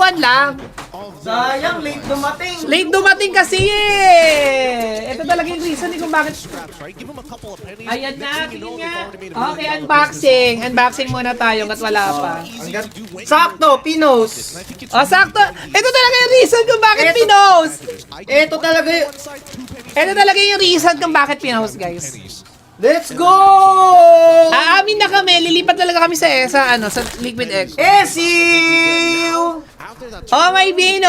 1 lang. Sayang, late dumating. Late dumating kasi eh. Ito talaga yung reason kung bakit. Ayan na, tingin nga. Okay, unboxing. Unboxing muna tayo at wala pa. Sakto, Pinos. Oh, sakto. Ito talaga yung reason kung bakit pinost. Ito talaga yung... Ito talaga yung reason kung bakit pinost, guys. Let's go! Aamin na kami, lilipat talaga kami sa Liquid X. Esiw! Oh, my Venus!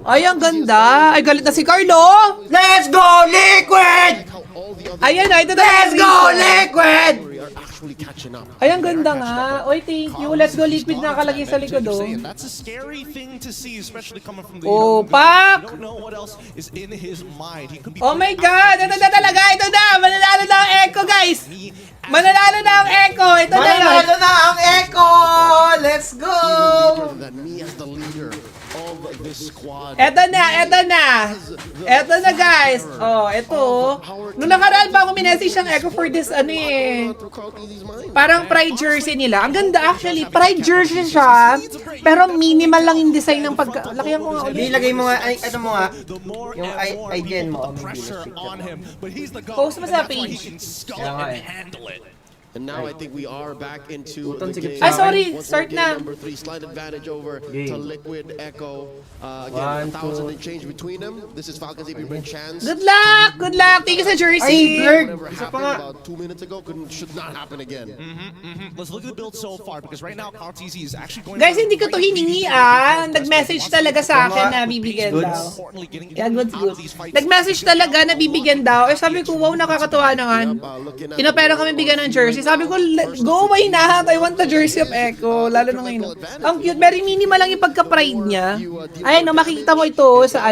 Ay, ang ganda. Ay, galit na si Carlo. Let's go, Liquid! Ayan na, ito na. Let's go, Liquid! Ay, ang ganda nga. Oy, thank you. Let's go, Liquid na nakalagay sa likod, oh. That's a scary thing to see, especially coming from the Oh, young Pak! don't know what else is in his mind. He could be Oh my God! Ito na talaga! Ito na! Mananalo na ang Echo, guys! Mananalo na ang Echo! Ito na yun! Manalo na ang Echo! Let's go! That me as the leader of this squad. Eto na! Eto na! Eto na, guys! Oh, ito. Nung nakaraan pa ako minessage ang Echo for this, parang pride jersey nila. Ang ganda actually. Pride jersey siya. Pero minimal lang yung design ng pagka... Lakihan ko nga ulit. Ilagay mo nga, ay, ano mo nga, the more yung and more IGN mo. the pressure on him. But he's the Post mo GOAT, sa and that's why he page. can skull Kaya nga it and eh. handle it. And now I think we are back into the Utang sigip game. sa Ay, sorry. Once Start more, na. game number 3, slight advantage over to Game. Liquid Echo. Again, 1,000 1, 2. and change between them. This is Falcons if big chance. Good luck! Good luck! Thank you sa jersey! Ay, Berg! Whatever Isa pa happened nga. about 2 minutes ago should not happen again. Let's look at the build so far because right now Kyle TZ is actually going. Guys, hindi ko to hiningi Nag-message talaga sa akin na bibigyan daw. Importantly, getting Yeah, good, out good. of these fights. Nag-message talaga na bibigyan daw. Eh sabi ko, wow, nakakatuwa naman. Pinapera kami bigyan ng jersey. Sabi ko, go, why not? I want the jersey of Echo. Lalo na ngayon. Ang cute. Very minimal lang yung pagka-pride niya. Ayun, no, makikita mo ito sa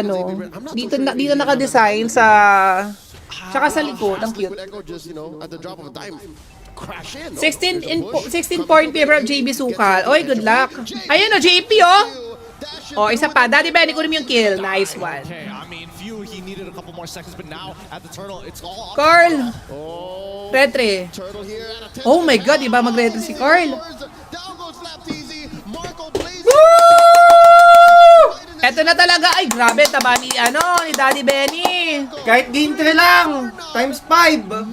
dito naka-design sa... Tsaka sa likod. Ang cute. Liquid Echo just, at the drop of a dime, crash in. 16 point favor of JB Sukal. Oy, good luck. Ayun o, JP oh. Oh, isa pa. Daddy Benny, kunin mo yung kill. Nice one. Okay, I mean, few he needed a couple more seconds, but now at the turtle, it's all. Carl. Oh, Retre. Turtle here at a Oh my God, iba mag-retre si Carl. Down goes Flap TZ. Marco Blaze. Eto na talaga. Ay, grabe. Taba ni Daddy Benny. Kahit game 3 lang, times 5.